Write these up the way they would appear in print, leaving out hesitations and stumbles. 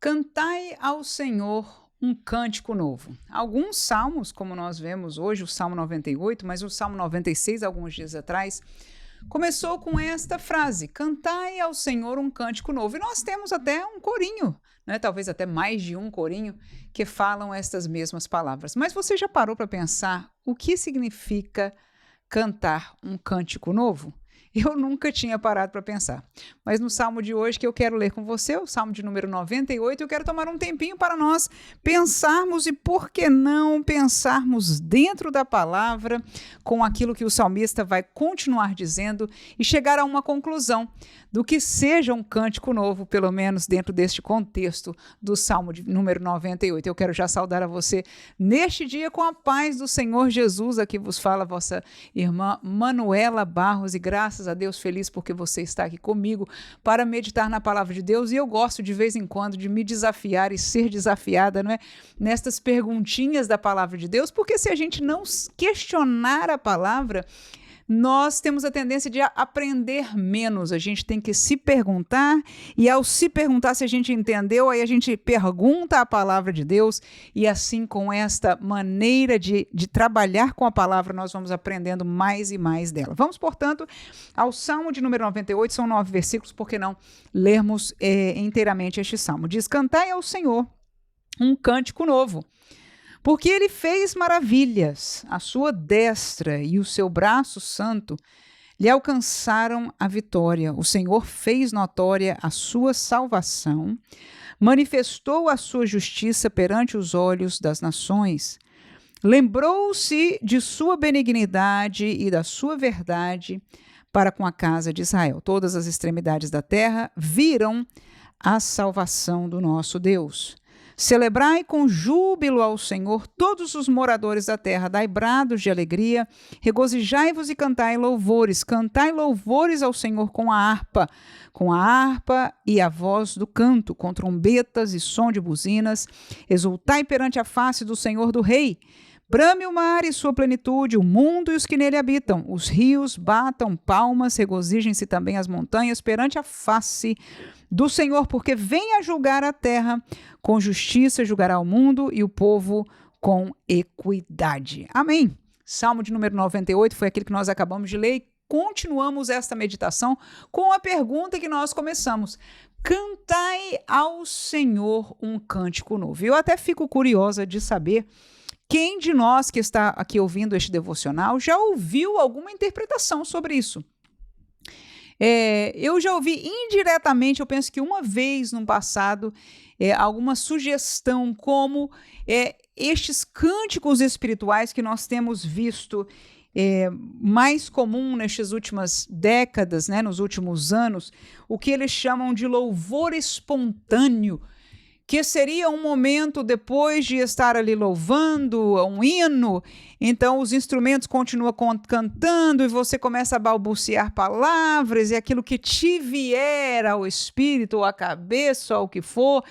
Cantai ao Senhor um cântico novo. Alguns salmos, como nós vemos hoje, o Salmo 98, mas o Salmo 96, alguns dias atrás, começou com esta frase: cantai ao Senhor um cântico novo. E nós temos até um corinho, né? Talvez até mais de um corinho, que falam estas mesmas palavras. Mas você já parou para pensar o que significa cantar um cântico novo? Eu nunca tinha parado para pensar. Mas no salmo de hoje que eu quero ler com você, o salmo de número 98, eu quero tomar um tempinho para nós pensarmos e, por que não, pensarmos dentro da palavra com aquilo que o salmista vai continuar dizendo e chegar a uma conclusão do que seja um cântico novo, pelo menos dentro deste contexto do salmo de número 98. Eu quero já saudar a você neste dia com a paz do Senhor Jesus. Aqui vos fala a vossa irmã Manuela Barros, e graças a Deus, feliz porque você está aqui comigo para meditar na palavra de Deus. E eu gosto de vez em quando de me desafiar e ser desafiada, não é? Nestas perguntinhas da palavra de Deus, porque se a gente não questionar a palavra, nós temos a tendência de aprender menos. A gente tem que se perguntar, e ao se perguntar se a gente entendeu, aí a gente pergunta a palavra de Deus, e assim, com esta maneira de trabalhar com a palavra, nós vamos aprendendo mais e mais dela. Vamos, portanto, ao Salmo de número 98, são 9 versículos, por que não lermos inteiramente este salmo? Diz: cantai ao Senhor um cântico novo, porque ele fez maravilhas, a sua destra e o seu braço santo lhe alcançaram a vitória. O Senhor fez notória a sua salvação, manifestou a sua justiça perante os olhos das nações. Lembrou-se de sua benignidade e da sua verdade para com a casa de Israel. Todas as extremidades da terra viram a salvação do nosso Deus. Celebrai com júbilo ao Senhor todos os moradores da terra, dai brados de alegria, regozijai-vos e cantai louvores ao Senhor com a harpa e a voz do canto, com trombetas e som de buzinas. Exultai perante a face do Senhor do Rei. Brame o mar e sua plenitude, o mundo e os que nele habitam. Os rios batam palmas, regozijem-se também as montanhas perante a face do Senhor, porque vem a julgar a terra, com justiça julgará o mundo e o povo com equidade. Amém. Salmo de número 98 foi aquele que nós acabamos de ler, e continuamos esta meditação com a pergunta que nós começamos: cantai ao Senhor um cântico novo. Eu até fico curiosa de saber quem de nós que está aqui ouvindo este devocional já ouviu alguma interpretação sobre isso. Eu já ouvi indiretamente, eu penso que uma vez no passado, alguma sugestão como estes cânticos espirituais que nós temos visto mais comum nestas últimas décadas, né, nos últimos anos, o que eles chamam de louvor espontâneo, que seria um momento depois de estar ali louvando um hino, então os instrumentos continuam cantando e você começa a balbuciar palavras e aquilo que te vier ao espírito ou à cabeça ou ao que for,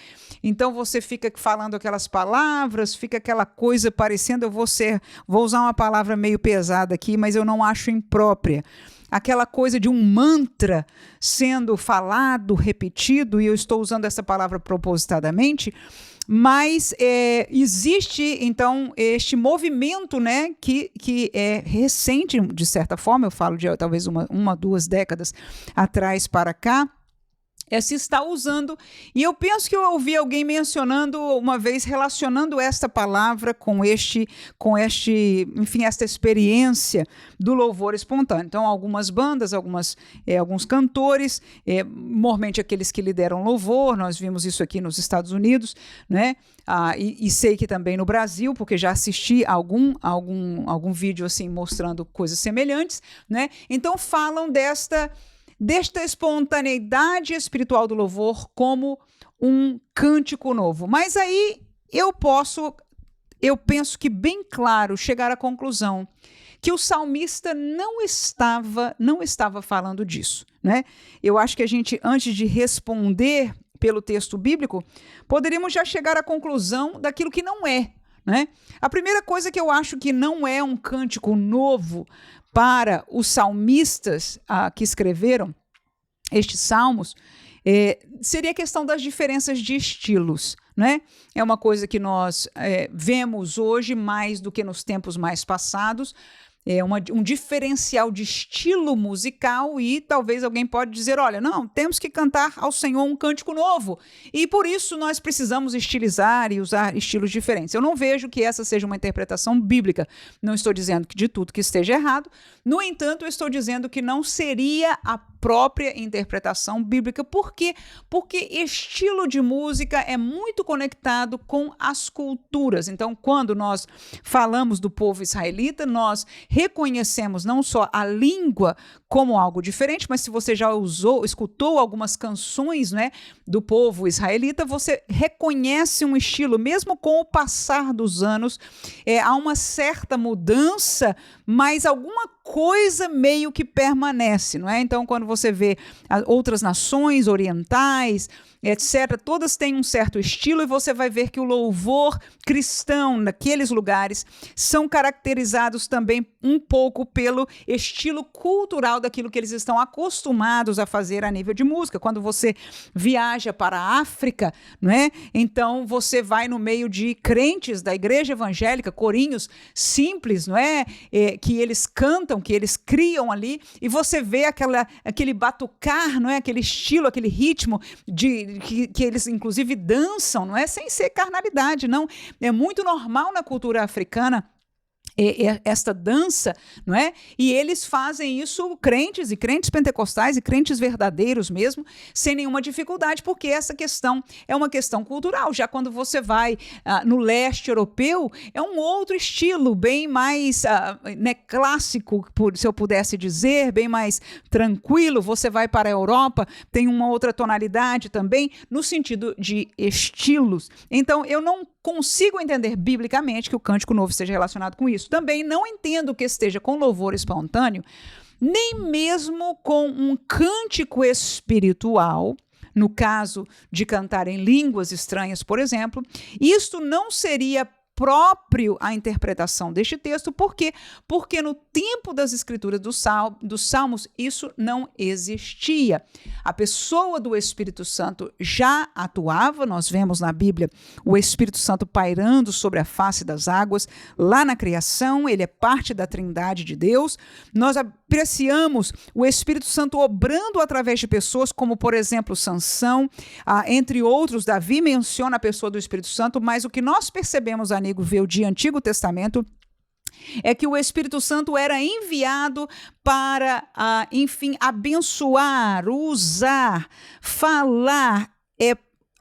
então você fica falando aquelas palavras, fica aquela coisa parecendo, vou usar uma palavra meio pesada aqui, mas eu não acho imprópria, aquela coisa de um mantra sendo falado, repetido, e eu estou usando essa palavra propositadamente, mas existe, então, este movimento, né, que é recente, de certa forma, eu falo de talvez uma 2 décadas atrás para cá, se está usando, e eu penso que eu ouvi alguém mencionando uma vez, relacionando esta palavra com enfim, esta experiência do louvor espontâneo. Então, algumas bandas, alguns cantores, normalmente aqueles que lideram louvor, nós vimos isso aqui nos Estados Unidos, né? E sei que também no Brasil, porque já assisti algum vídeo assim mostrando coisas semelhantes, né? Então, falam desta espontaneidade espiritual do louvor como um cântico novo. Mas aí eu penso que bem claro, chegar à conclusão que o salmista não estava falando disso, né? Eu acho que a gente, antes de responder pelo texto bíblico, poderíamos já chegar à conclusão daquilo que não é, né? A primeira coisa que eu acho que não é um cântico novo para os salmistas que escreveram estes salmos seria a questão das diferenças de estilos, né? É uma coisa que nós vemos hoje mais do que nos tempos mais passados. É um diferencial de estilo musical e talvez alguém pode dizer, olha, não, temos que cantar ao Senhor um cântico novo e por isso nós precisamos estilizar e usar estilos diferentes. Eu não vejo que essa seja uma interpretação bíblica. Não estou dizendo que de tudo que esteja errado. No entanto, eu estou dizendo que não seria a própria interpretação bíblica. Por quê? Porque estilo de música é muito conectado com as culturas. Então, quando nós falamos do povo israelita, nós reconhecemos não só a língua como algo diferente, mas se você já escutou algumas canções, né, do povo israelita, você reconhece um estilo, mesmo com o passar dos anos, há uma certa mudança, mas alguma coisa meio que permanece, não é? Então, quando você vê outras nações orientais, etc., todas têm um certo estilo e você vai ver que o louvor cristão naqueles lugares são caracterizados também um pouco pelo estilo cultural daquilo que eles estão acostumados a fazer a nível de música. Quando você viaja para a África, não é? Então você vai no meio de crentes da igreja evangélica, corinhos simples, não é? Que eles cantam, que eles criam ali, e você vê aquele batucar, não é? Aquele estilo, aquele ritmo que eles inclusive dançam, não é? Sem ser carnalidade, não. É muito normal na cultura africana esta dança, não é? E eles fazem isso, crentes e crentes pentecostais e crentes verdadeiros mesmo, sem nenhuma dificuldade, porque essa questão é uma questão cultural. Já quando você vai no leste europeu, é um outro estilo, bem mais clássico, se eu pudesse dizer, bem mais tranquilo. Você vai para a Europa, tem uma outra tonalidade também, no sentido de estilos. Então, eu não consigo entender biblicamente que o cântico novo esteja relacionado com isso. Também não entendo que esteja com louvor espontâneo, nem mesmo com um cântico espiritual, no caso de cantar em línguas estranhas, por exemplo. Isto não seria próprio à interpretação deste texto. Por quê? Porque no tempo das escrituras dos Salmos, isso não existia. A pessoa do Espírito Santo já atuava, nós vemos na Bíblia o Espírito Santo pairando sobre a face das águas, lá na criação, ele é parte da Trindade de Deus. Nós apreciamos o Espírito Santo obrando através de pessoas, como por exemplo Sansão, entre outros. Davi menciona a pessoa do Espírito Santo, mas o que nós percebemos a nível de Antigo Testamento é que o Espírito Santo era enviado para, enfim, abençoar, usar, falar,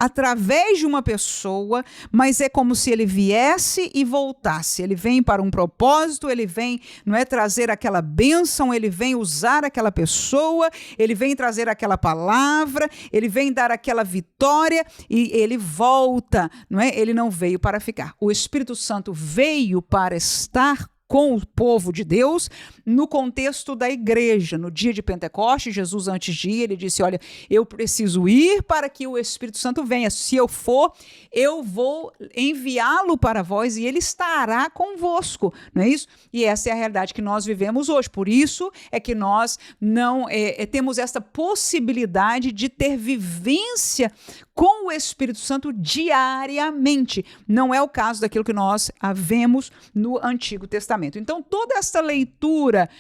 através de uma pessoa, mas é como se ele viesse e voltasse. Ele vem para um propósito, ele vem, não é, trazer aquela bênção, ele vem usar aquela pessoa, ele vem trazer aquela palavra, ele vem dar aquela vitória e ele volta, não é? Ele não veio para ficar. O Espírito Santo veio para estar com o povo de Deus no contexto da igreja. No dia de Pentecostes, Jesus, antes de ir, ele disse, olha, eu preciso ir para que o Espírito Santo venha. Se eu for, eu vou enviá-lo para vós e ele estará convosco, não é isso? E essa é a realidade que nós vivemos hoje. Por isso é que nós não temos essa possibilidade de ter vivência com o Espírito Santo diariamente. Não é o caso daquilo que nós vemos no Antigo Testamento. Então, toda essa leitura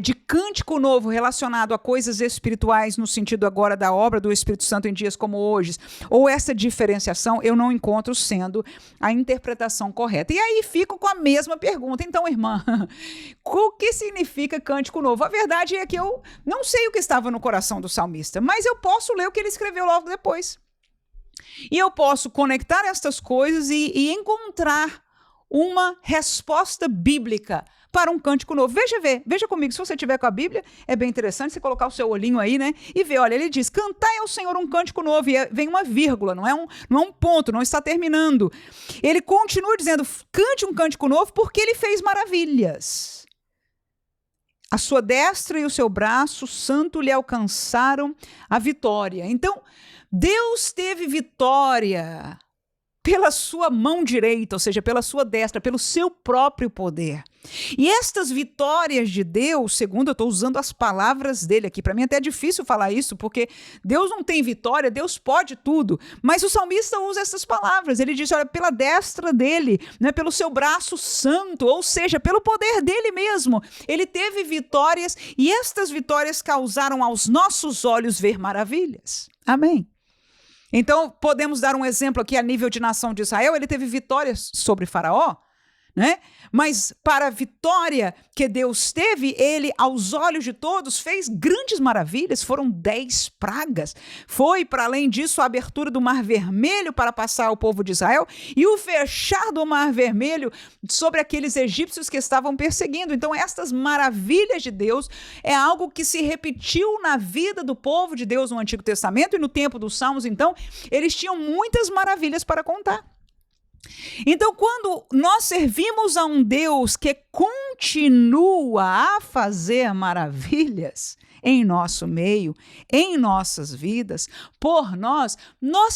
de cântico novo relacionado a coisas espirituais, no sentido agora da obra do Espírito Santo em dias como hoje, ou essa diferenciação, eu não encontro sendo a interpretação correta. E aí fico com a mesma pergunta. Então, irmã, o que significa cântico novo? A verdade é que eu não sei o que estava no coração do salmista, mas eu posso ler o que ele escreveu logo depois. E eu posso conectar estas coisas e encontrar uma resposta bíblica para um cântico novo. Veja comigo, se você tiver com a Bíblia, é bem interessante você colocar o seu olhinho aí, né? E ver, olha, ele diz, cantai ao Senhor um cântico novo, e vem uma vírgula, não é um ponto, não está terminando. Ele continua dizendo, cante um cântico novo porque ele fez maravilhas. A sua destra e o seu braço santo lhe alcançaram a vitória. Então, Deus teve vitória pela sua mão direita, ou seja, pela sua destra, pelo seu próprio poder. E estas vitórias de Deus, segundo eu estou usando as palavras dele aqui, para mim até é difícil falar isso, porque Deus não tem vitória, Deus pode tudo, mas o salmista usa essas palavras, ele diz, olha, pela destra dele, né, pelo seu braço santo, ou seja, pelo poder dele mesmo, ele teve vitórias, e estas vitórias causaram aos nossos olhos ver maravilhas. Amém. Então, podemos dar um exemplo aqui a nível de nação de Israel, ele teve vitórias sobre Faraó, né? Mas para a vitória que Deus teve, ele, aos olhos de todos, fez grandes maravilhas, foram 10 pragas. Foi, para além disso, a abertura do Mar Vermelho para passar ao povo de Israel e o fechar do Mar Vermelho sobre aqueles egípcios que estavam perseguindo. Então, estas maravilhas de Deus é algo que se repetiu na vida do povo de Deus no Antigo Testamento e no tempo dos Salmos. Então, eles tinham muitas maravilhas para contar. Então, quando nós servimos a um Deus que continua a fazer maravilhas em nosso meio, em nossas vidas, por nós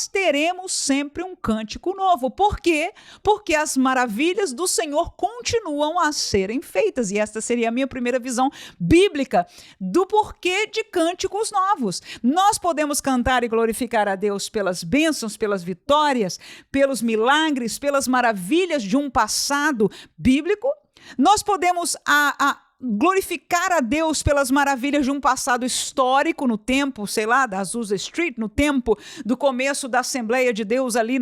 teremos sempre um cântico novo. Por quê? Porque as maravilhas do Senhor continuam a serem feitas. E esta seria a minha primeira visão bíblica do porquê de cânticos novos. Nós podemos cantar e glorificar a Deus pelas bênçãos, pelas vitórias, pelos milagres, pelas maravilhas de um passado bíblico. Nós podemos glorificar a Deus pelas maravilhas de um passado histórico no tempo, sei lá, da Azusa Street, no tempo do começo da Assembleia de Deus ali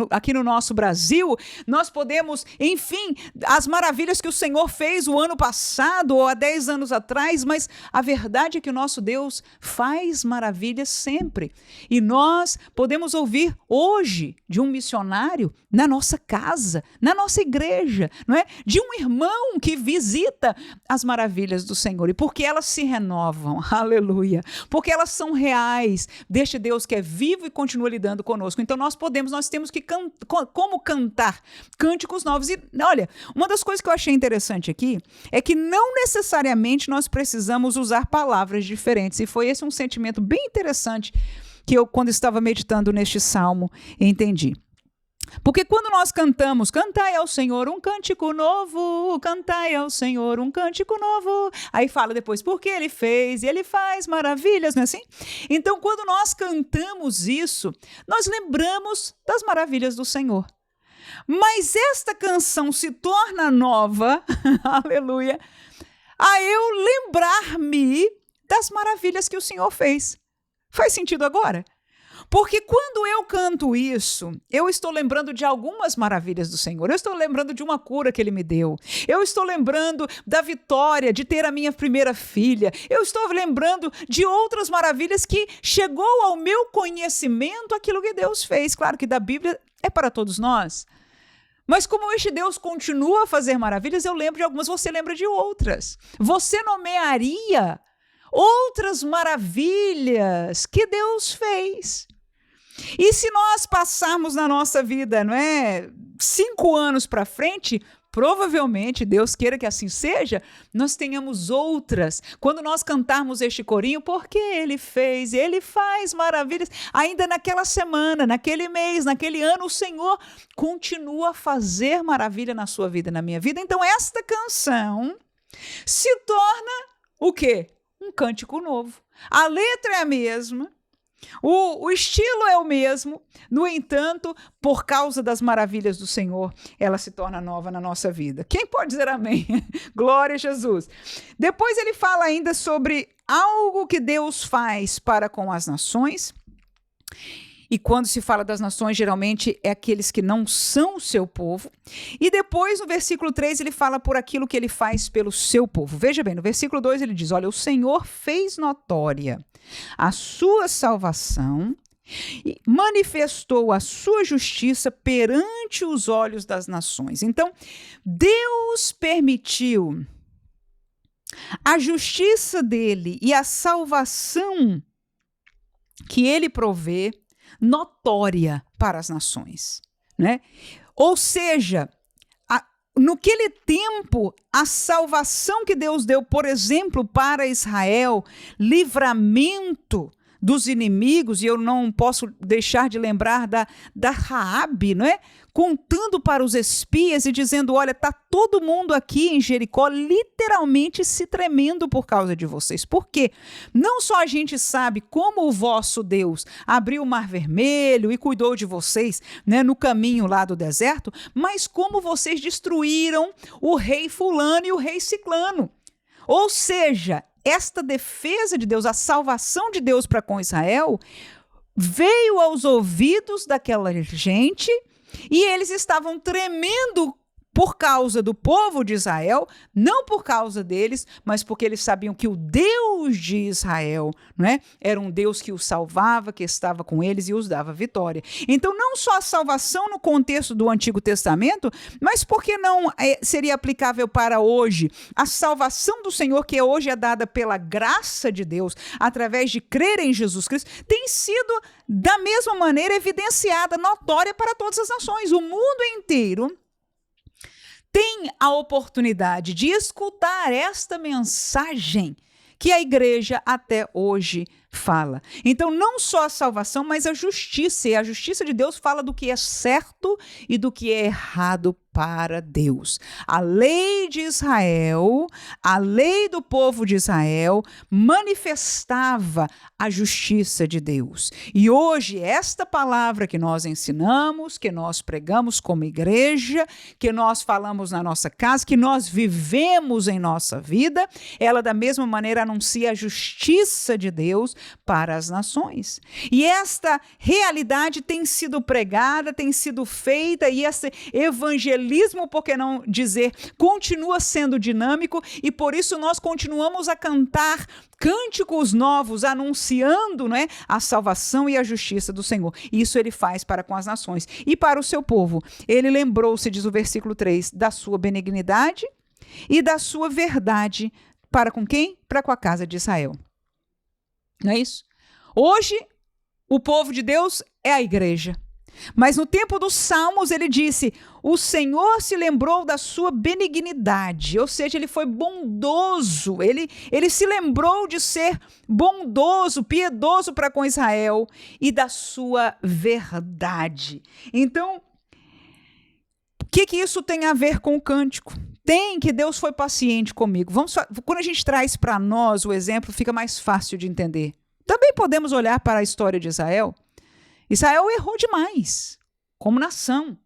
aqui no nosso Brasil. Nós podemos, enfim, as maravilhas que o Senhor fez o ano passado ou há 10 anos atrás, mas a verdade é que o nosso Deus faz maravilhas sempre. E nós podemos ouvir hoje de um missionário na nossa casa, na nossa igreja, não é? De um irmão que visita as maravilhas do Senhor. E porque elas se renovam, aleluia, porque elas são reais, deste Deus que é vivo e continua lidando conosco. Então nós temos que como cantar cânticos novos. E olha, uma das coisas que eu achei interessante aqui é que não necessariamente nós precisamos usar palavras diferentes. E foi esse um sentimento bem interessante que eu, quando estava meditando neste salmo, entendi. Porque quando nós cantamos, cantai ao Senhor um cântico novo, cantai ao Senhor um cântico novo, aí fala depois, porque Ele fez e Ele faz maravilhas, não é assim? Então, quando nós cantamos isso, nós lembramos das maravilhas do Senhor. Mas esta canção se torna nova, aleluia, a eu lembrar-me das maravilhas que o Senhor fez. Faz sentido agora? Porque quando eu canto isso, eu estou lembrando de algumas maravilhas do Senhor. Eu estou lembrando de uma cura que Ele me deu. Eu estou lembrando da vitória de ter a minha primeira filha. Eu estou lembrando de outras maravilhas que chegou ao meu conhecimento aquilo que Deus fez. Claro que da Bíblia é para todos nós. Mas como este Deus continua a fazer maravilhas, eu lembro de algumas, você lembra de outras. Você nomearia outras maravilhas que Deus fez. E se nós passarmos na nossa vida, não é, 5 anos para frente, provavelmente, Deus queira que assim seja, nós tenhamos outras. Quando nós cantarmos este corinho, porque Ele fez, Ele faz maravilhas, ainda naquela semana, naquele mês, naquele ano, o Senhor continua a fazer maravilha na sua vida, na minha vida. Então esta canção se torna o quê? Um cântico novo. A letra é a mesma, o estilo é o mesmo, no entanto, por causa das maravilhas do Senhor, ela se torna nova na nossa vida. Quem pode dizer amém? Glória a Jesus. Depois ele fala ainda sobre algo que Deus faz para com as nações. E quando se fala das nações, geralmente é aqueles que não são o seu povo. E depois, no versículo 3, ele fala por aquilo que ele faz pelo seu povo. Veja bem, no versículo 2 ele diz, olha, o Senhor fez notória a sua salvação e manifestou a sua justiça perante os olhos das nações. Então, Deus permitiu a justiça dele e a salvação que ele provê notória para as nações, né? Ou seja, naquele tempo, a salvação que Deus deu, por exemplo, para Israel, livramento dos inimigos, e eu não posso deixar de lembrar da Raabe, não é? Contando para os espias e dizendo, olha, está todo mundo aqui em Jericó literalmente se tremendo por causa de vocês. Por quê? Não só a gente sabe como o vosso Deus abriu o Mar Vermelho e cuidou de vocês, né, no caminho lá do deserto, mas como vocês destruíram o rei fulano e o rei ciclano. Ou seja, esta defesa de Deus, a salvação de Deus para com Israel, veio aos ouvidos daquela gente e eles estavam tremendo por causa do povo de Israel, não por causa deles, mas porque eles sabiam que o Deus de Israel, não é, era um Deus que os salvava, que estava com eles e os dava vitória. Então, não só a salvação no contexto do Antigo Testamento, mas porque não seria aplicável para hoje? A salvação do Senhor, que hoje é dada pela graça de Deus, através de crer em Jesus Cristo, tem sido, da mesma maneira, evidenciada, notória para todas as nações. O mundo inteiro tem a oportunidade de escutar esta mensagem que a igreja até hoje fala. Então, não só a salvação, mas a justiça. E a justiça de Deus fala do que é certo e do que é errado para Deus. A lei de Israel, a lei do povo de Israel, manifestava a justiça de Deus. E hoje, esta palavra que nós ensinamos, que nós pregamos como igreja, que nós falamos na nossa casa, que nós vivemos em nossa vida, ela da mesma maneira anuncia a justiça de Deus para as nações. E esta realidade tem sido pregada, tem sido feita, e esse evangelismo, por que não dizer, continua sendo dinâmico, e por isso nós continuamos a cantar cânticos novos, anunciando, não é, a salvação e a justiça do Senhor. Isso ele faz para com as nações. E para o seu povo, ele lembrou-se, diz o versículo 3, da sua benignidade e da sua verdade. Para com quem? Para com a casa de Israel. Não é isso? Hoje, o povo de Deus é a igreja. Mas no tempo dos Salmos, ele disse, o Senhor se lembrou da sua benignidade, ou seja, ele foi bondoso, ele se lembrou de ser bondoso, piedoso para com Israel e da sua verdade. Então, o que isso tem a ver com o cântico? Tem, que Deus foi paciente comigo. Quando a gente traz para nós o exemplo, fica mais fácil de entender. Também podemos olhar para a história de Israel. Israel errou demais, como nação.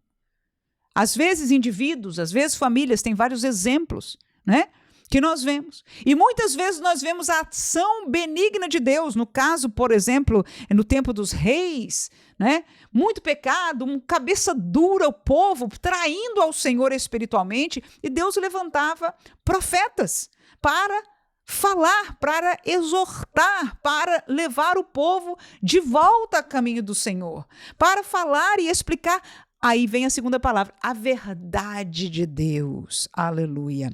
Às vezes indivíduos, às vezes famílias, tem vários exemplos, né, que nós vemos. E muitas vezes nós vemos a ação benigna de Deus. No caso, por exemplo, no tempo dos reis, né, muito pecado, cabeça dura, o povo traindo ao Senhor espiritualmente, e Deus levantava profetas para falar, para exortar, para levar o povo de volta ao caminho do Senhor, para falar e explicar. Aí vem a segunda palavra, a verdade de Deus. Aleluia.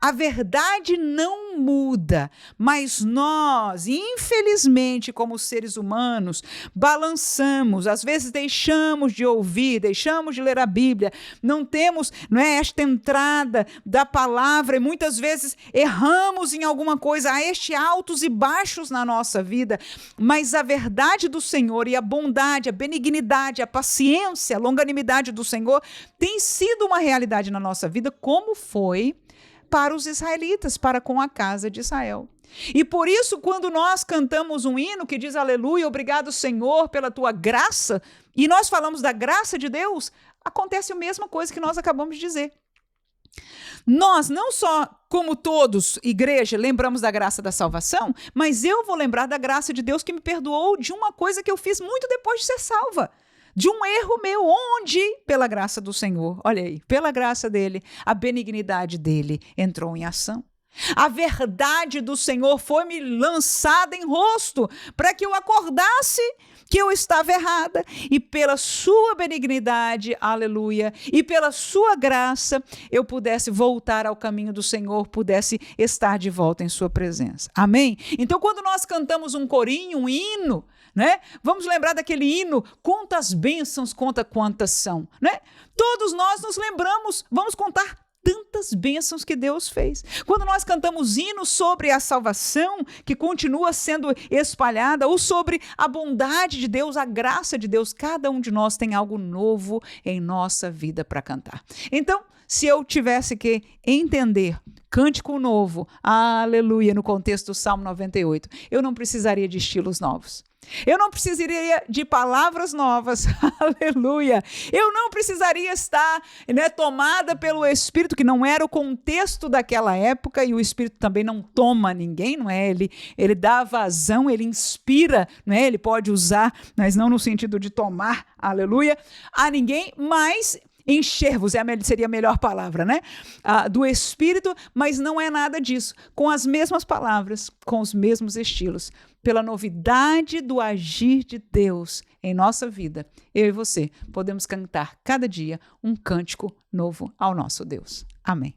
A verdade não muda, mas nós, infelizmente, como seres humanos, balançamos, às vezes deixamos de ouvir, deixamos de ler a Bíblia, não temos, não é, esta entrada da palavra, e muitas vezes erramos em alguma coisa, há estes altos e baixos na nossa vida, mas a verdade do Senhor e a bondade, a benignidade, a paciência, a longanimidade do Senhor tem sido uma realidade na nossa vida, como foi para os israelitas, para com a casa de Israel. E por isso, quando nós cantamos um hino que diz aleluia, obrigado Senhor pela tua graça, e nós falamos da graça de Deus, acontece a mesma coisa que nós acabamos de dizer. Nós não só, como todos, igreja, lembramos da graça da salvação, mas eu vou lembrar da graça de Deus que me perdoou de uma coisa que eu fiz muito depois de ser salva. De um erro meu, onde, pela graça do Senhor, olha aí, pela graça dele, a benignidade dele entrou em ação. A verdade do Senhor foi-me lançada em rosto, para que eu acordasse que eu estava errada, e pela sua benignidade, aleluia, e pela sua graça, eu pudesse voltar ao caminho do Senhor, pudesse estar de volta em sua presença. Amém? Então, quando nós cantamos um corinho, um hino, né? Vamos lembrar daquele hino, conta as bênçãos, conta quantas são, né? Todos nós nos lembramos, vamos contar tantas bênçãos que Deus fez. Quando nós cantamos hinos sobre a salvação que continua sendo espalhada, ou sobre a bondade de Deus, a graça de Deus, cada um de nós tem algo novo em nossa vida para cantar. Então, se eu tivesse que entender cântico novo, aleluia, no contexto do Salmo 98, eu não precisaria de estilos novos. Eu não precisaria de palavras novas, aleluia. Eu não precisaria estar tomada pelo Espírito, que não era o contexto daquela época, e o Espírito também não toma ninguém, não é? Ele dá vazão, ele inspira, não é? Ele pode usar, mas não no sentido de tomar, aleluia, a ninguém, mas encher-vos seria a melhor palavra, né? Do Espírito, mas não é nada disso. Com as mesmas palavras, com os mesmos estilos, pela novidade do agir de Deus em nossa vida, eu e você podemos cantar cada dia um cântico novo ao nosso Deus. Amém.